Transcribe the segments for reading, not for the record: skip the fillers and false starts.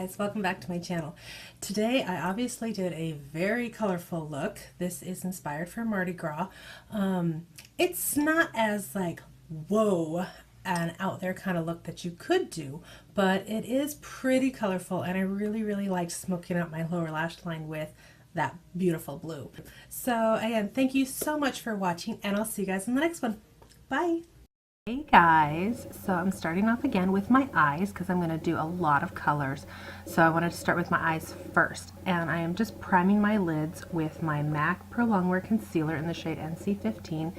guys, welcome back to my channel. Today I obviously did a very colorful look. This is inspired from Mardi Gras. It's not as like whoa and out there kind of look that you could do, but it is pretty colorful, and I really liked smoking out my lower lash line with that beautiful blue. So again, thank you so much for watching, and I'll see you guys in the next one. Bye. Hey guys, so I'm starting off again with my eyes because I'm going to do a lot of colors. So I wanted to start with my eyes first, and I am just priming my lids with my MAC Pro Longwear concealer in the shade NC15,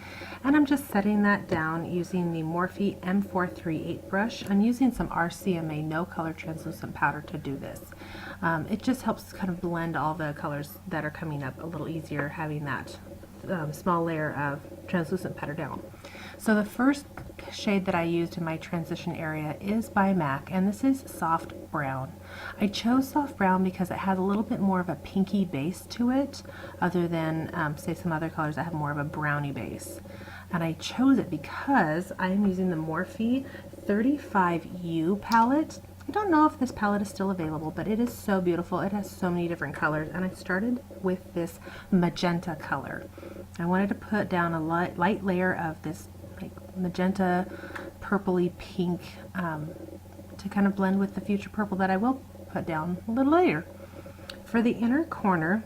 and I'm just setting that down using the Morphe M438 brush. I'm using some RCMA no color translucent powder to do this. It just helps kind of blend all the colors that are coming up a little easier having that small layer of translucent powder down. So the first shade that I used in my transition area is by MAC, and this is Soft Brown. I chose Soft Brown because it has a little bit more of a pinky base to it, other than say some other colors that have more of a brownie base. And I chose it because I'm using the Morphe 35U palette. I don't know if this palette is still available, but it is so beautiful. It has so many different colors, and I started with this magenta color. I wanted to put down a light layer of this like magenta purpley pink to kind of blend with the future purple that I will put down a little later. For the inner corner,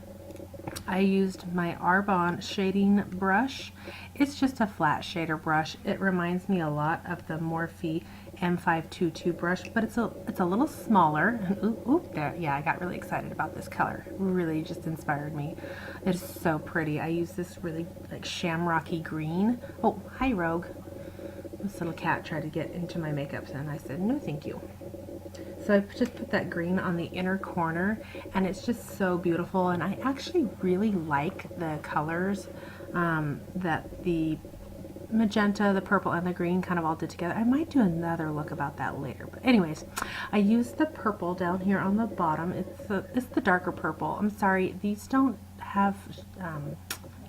I used my ArbonneShading brush. It's just a flat shader brush. It reminds me a lot of the Morphe M522 brush, but it's a little smaller. Oop, there, yeah, I got really excited about this color. Really just inspired me. It is so pretty. I use this really like shamrocky green. Oh, hi Rogue. This little cat tried to get into my makeup, and I said no thank you. So I just put that green on the inner corner, and it's just so beautiful, and I actually really like the colors that the magenta, the purple, and the green kind of all did together. I might do another look about that later, but anyways, I used the purple down here on the bottom. It's the darker purple. I'm sorry, these don't have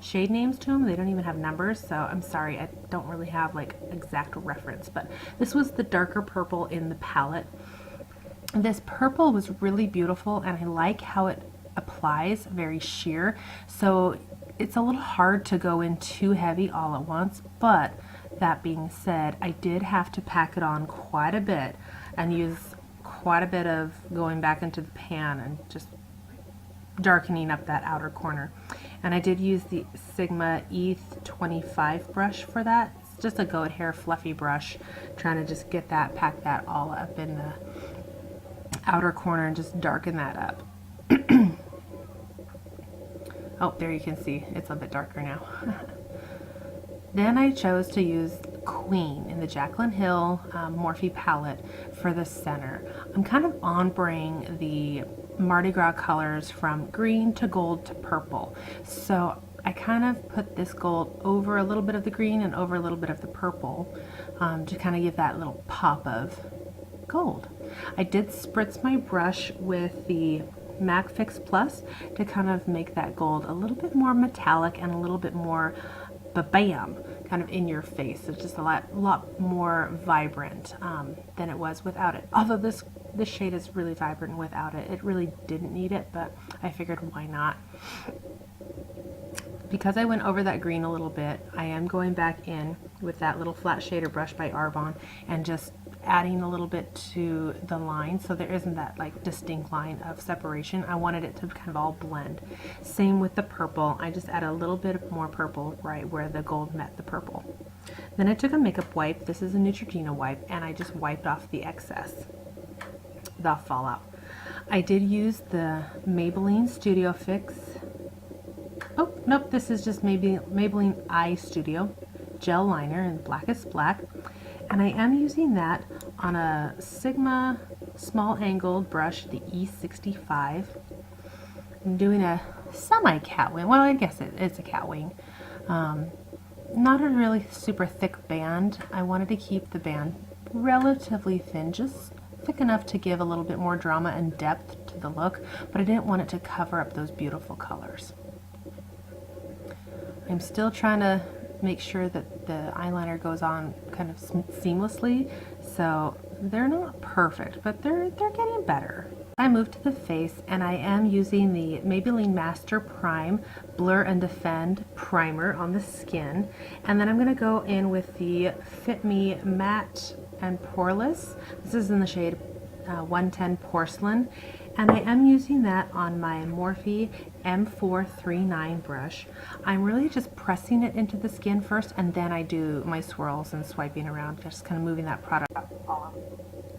shade names to them. They don't even have numbers, so I'm sorry, I don't really have like exact reference, but this was the darker purple in the palette. This purple was really beautiful, and I like how it applies very sheer, so it's a little hard to go in too heavy all at once. But that being said, I did have to pack it on quite a bit and use quite a bit of going back into the pan and just darkening up that outer corner. And I did use the Sigma E25 brush for that. It's just a goat hair fluffy brush, trying to just get that, pack that all up in the outer corner and just darken that up. Oh, there you can see it's a bit darker now. Then I chose to use Queen in the Jaclyn Hill Morphe palette for the center. I'm kind of ombreing the Mardi Gras colors from green to gold to purple. So I kind of put this gold over a little bit of the green and over a little bit of the purple to kind of give that little pop of gold. I did spritz my brush with the MAC Fix Plus to kind of make that gold a little bit more metallic and a little bit more bam, kind of in your face. It's just a lot more vibrant than it was without it. Although this shade is really vibrant without it. It really didn't need it, but I figured why not. Because I went over that green a little bit, I am going back in with that little flat shader brush by Arbonne and just adding a little bit to the line so there isn't that like distinct line of separation. I wanted it to kind of all blend. Same with the purple. I just add a little bit more purple right where the gold met the purple. Then I took a makeup wipe. This is a Neutrogena wipe, and I just wiped off the excess, the fallout. I did use the Maybelline Studio Fix. Oh, nope, this is just Maybelline Eyestudio gel liner in Blackest black. And I am using that on a Sigma small angled brush, the E65. I'm doing a semi-cat wing. Well, I guess it's a cat wing. Not a really super thick band. I wanted to keep the band relatively thin, just thick enough to give a little bit more drama and depth to the look, but I didn't want it to cover up those beautiful colors. I'm still trying to make sure that the eyeliner goes on kind of seamlessly, so they're not perfect, but they're getting better. I moved to the face, and I am using the Maybelline Master Prime Blur and Defend Primer on the skin. And then I'm going to go in with the Fit Me Matte and Porless. This is in the shade 110 Porcelain. And I am using that on my Morphe M439 brush. I'm really just pressing it into the skin first, and then I do my swirls and swiping around, just kind of moving that product up.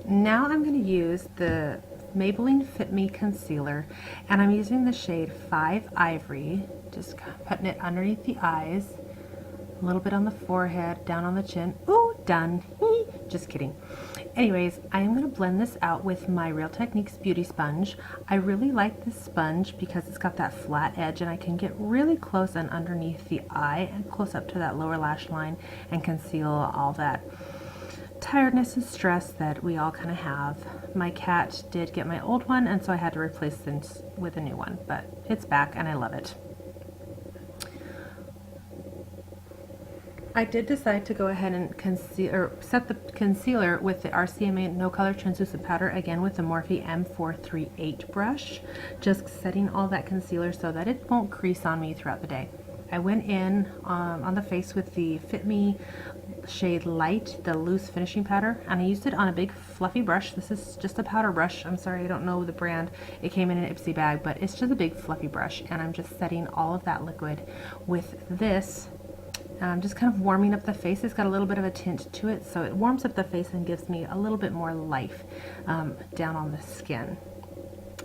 Now I'm going to use the Maybelline Fit Me Concealer, and I'm using the shade 5 Ivory, just putting it underneath the eyes, a little bit on the forehead, down on the chin. Ooh, done. Just kidding. Anyways, I am going to blend this out with my Real Techniques Beauty Sponge. I really like this sponge because it's got that flat edge, and I can get really close and underneath the eye and close up to that lower lash line and conceal all that tiredness and stress that we all kind of have. My cat did get my old one, and so I had to replace this with a new one, but it's back and I love it. I did decide to go ahead and set the concealer with the RCMA No Color Translucent Powder, again with the Morphe M438 brush, just setting all that concealer so that it won't crease on me throughout the day. I went in on the face with the Fit Me shade Light, the loose finishing powder, and I used it on a big fluffy brush. This is just a powder brush. I'm sorry, I don't know the brand. It came in an Ipsy bag, but it's just a big fluffy brush, and I'm just setting all of that liquid with this. Just kind of warming up the face. It's got a little bit of a tint to it, so it warms up the face and gives me a little bit more life down on the skin.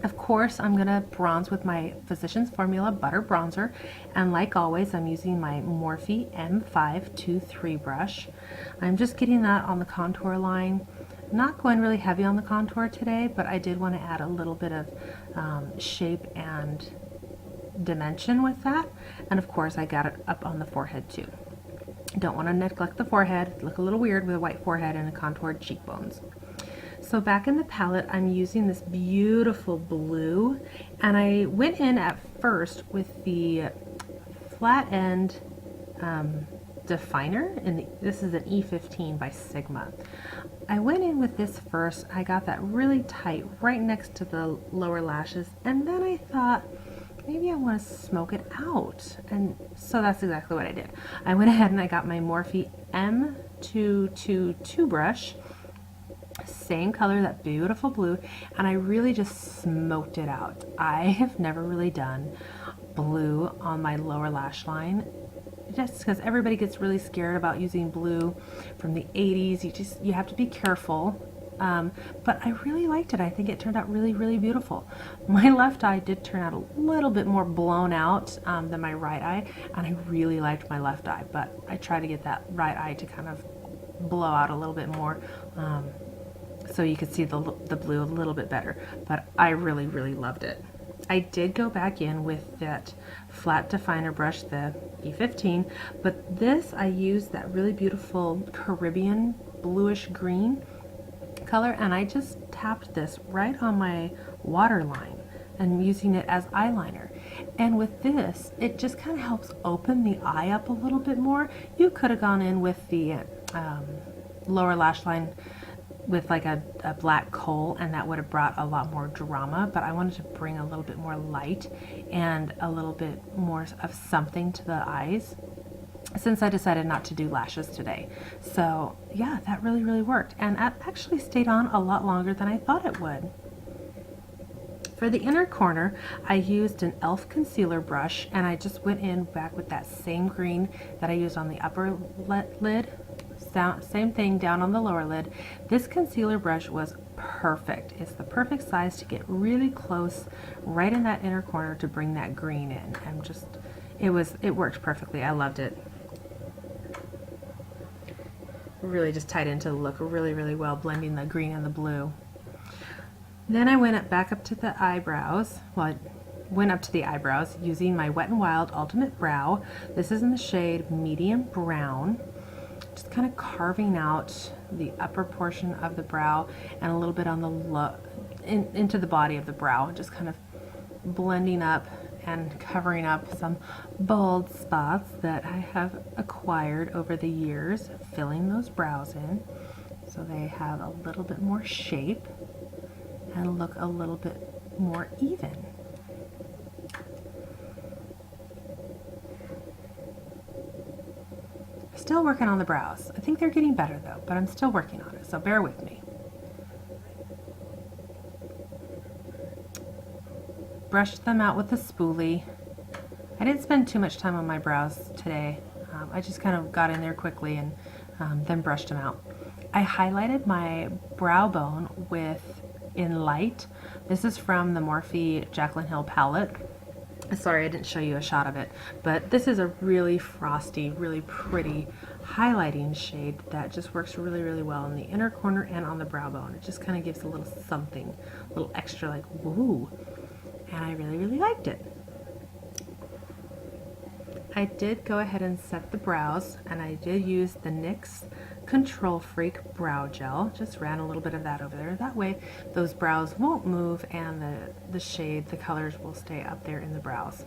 Of course, I'm going to bronze with my Physicians Formula Butter Bronzer, and like always, I'm using my Morphe M523 brush. I'm just getting that on the contour line. Not going really heavy on the contour today, but I did want to add a little bit of shape and dimension with that, and of course I got it up on the forehead too. Don't want to neglect the forehead. Look a little weird with a white forehead and a contoured cheekbones. So back in the palette, I'm using this beautiful blue, and I went in at first with the flat end definer, and this is an E15 by Sigma. I went in with this first. I got that really tight right next to the lower lashes, and then I thought, maybe I want to smoke it out, and so that's exactly what I did. I went ahead and I got my Morphe M222 brush, same color, that beautiful blue, and I really just smoked it out. I have never really done blue on my lower lash line, just because everybody gets really scared about using blue from the 80s. You have to be careful. But I really liked it. I think it turned out really, really beautiful. My left eye did turn out a little bit more blown out than my right eye, and I really liked my left eye, but I try to get that right eye to kind of blow out a little bit more so you could see the blue a little bit better, but I really, really loved it. I did go back in with that flat definer brush, the E15, but this I used that really beautiful Caribbean bluish green color, and I just tapped this right on my waterline and using it as eyeliner. And with this, it just kind of helps open the eye up a little bit more. You could have gone in with the lower lash line with like a black kohl, and that would have brought a lot more drama, but I wanted to bring a little bit more light and a little bit more of something to the eyes, since I decided not to do lashes today. So yeah, that really, really worked, and it actually stayed on a lot longer than I thought it would. For the inner corner, I used an e.l.f. concealer brush, and I just went in back with that same green that I used on the upper lid. Same thing down on the lower lid. This concealer brush was perfect. It's the perfect size to get really close right in that inner corner to bring that green in. It worked perfectly. I loved it. Really just tied into the look really, really well, blending the green and the blue. Then I went back up to the eyebrows. Well, I went up to the eyebrows using my Wet n Wild Ultimate Brow. This is in the shade Medium Brown. Just kind of carving out the upper portion of the brow and a little bit on the into the body of the brow. Just kind of blending up and covering up some bald spots that I have acquired over the years, filling those brows in so they have a little bit more shape. and look a little bit more even. Still working on the brows. I think they're getting better though, but I'm still working on it, so bear with me. Brushed them out with a spoolie. I didn't spend too much time on my brows today. I just kind of got in there quickly and then brushed them out. I highlighted my brow bone with Enlight. This is from the Morphe Jaclyn Hill palette. Sorry, I didn't show you a shot of it, but this is a really frosty, really pretty highlighting shade that just works really, really well in the inner corner and on the brow bone. It just kind of gives a little something, a little extra like woo, and I really, really liked it. I did go ahead and set the brows, and I did use the NYX Control Freak Brow Gel. Just ran a little bit of that over there. That way those brows won't move and the shade, the colors will stay up there in the brows.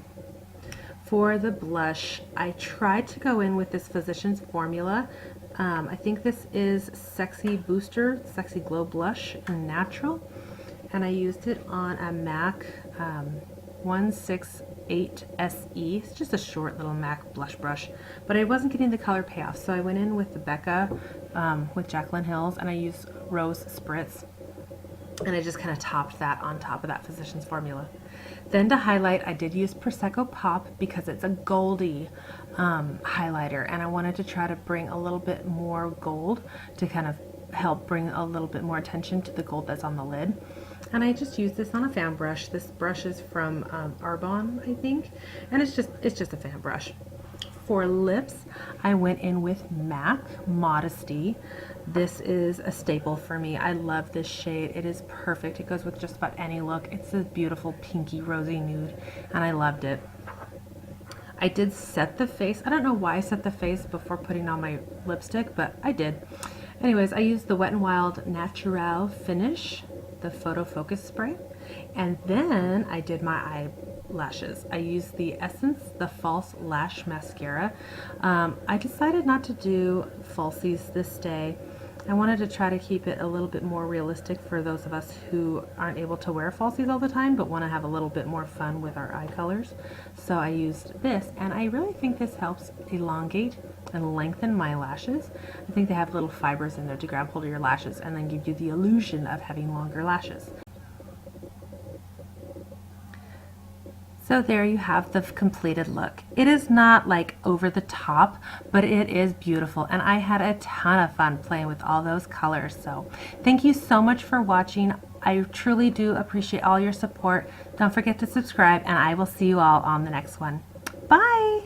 For the blush, I tried to go in with this Physicans formula. I think this is Boster Sexy Glow Blush in Natural, and I used it on a MAC 168 SE. It's just a short little MAC blush brush, but I wasn't getting the color payoff, so I went in with the Becca with Jaclyn Hill's, and I used Rose Spritz, and I just kind of topped that on top of that Physicians formula. Then to highlight, I did use Prosecco Pop because it's a goldy highlighter, and I wanted to try to bring a little bit more gold to kind of help bring a little bit more attention to the gold that's on the lid. And I just used this on a fan brush. This brush is from Arbonne, I think, and it's just a fan brush. For lips, I went in with MAC Modesty. This is a staple for me. I love this shade. It is perfect. It goes with just about any look. It's a beautiful pinky rosy nude, and I loved it. I did set the face. I don't know why I set the face before putting on my lipstick, but I did. Anyways, I used the Wet n Wild Natural Finish, the Photofocus spray, and then I did my eyelashes. I used the Essence, the False Lash Mascara. I decided not to do falsies this day. I wanted to try to keep it a little bit more realistic for those of us who aren't able to wear falsies all the time but want to have a little bit more fun with our eye colors. So I used this, and I really think this helps elongate and lengthen my lashes. I think they have little fibers in there to grab hold of your lashes and then give you the illusion of having longer lashes. So there you have the completed look. It is not like over the top, but it is beautiful, and I had a ton of fun playing with all those colors. So thank you so much for watching. I truly do appreciate all your support. Don't forget to subscribe, and I will see you all on the next one. Bye!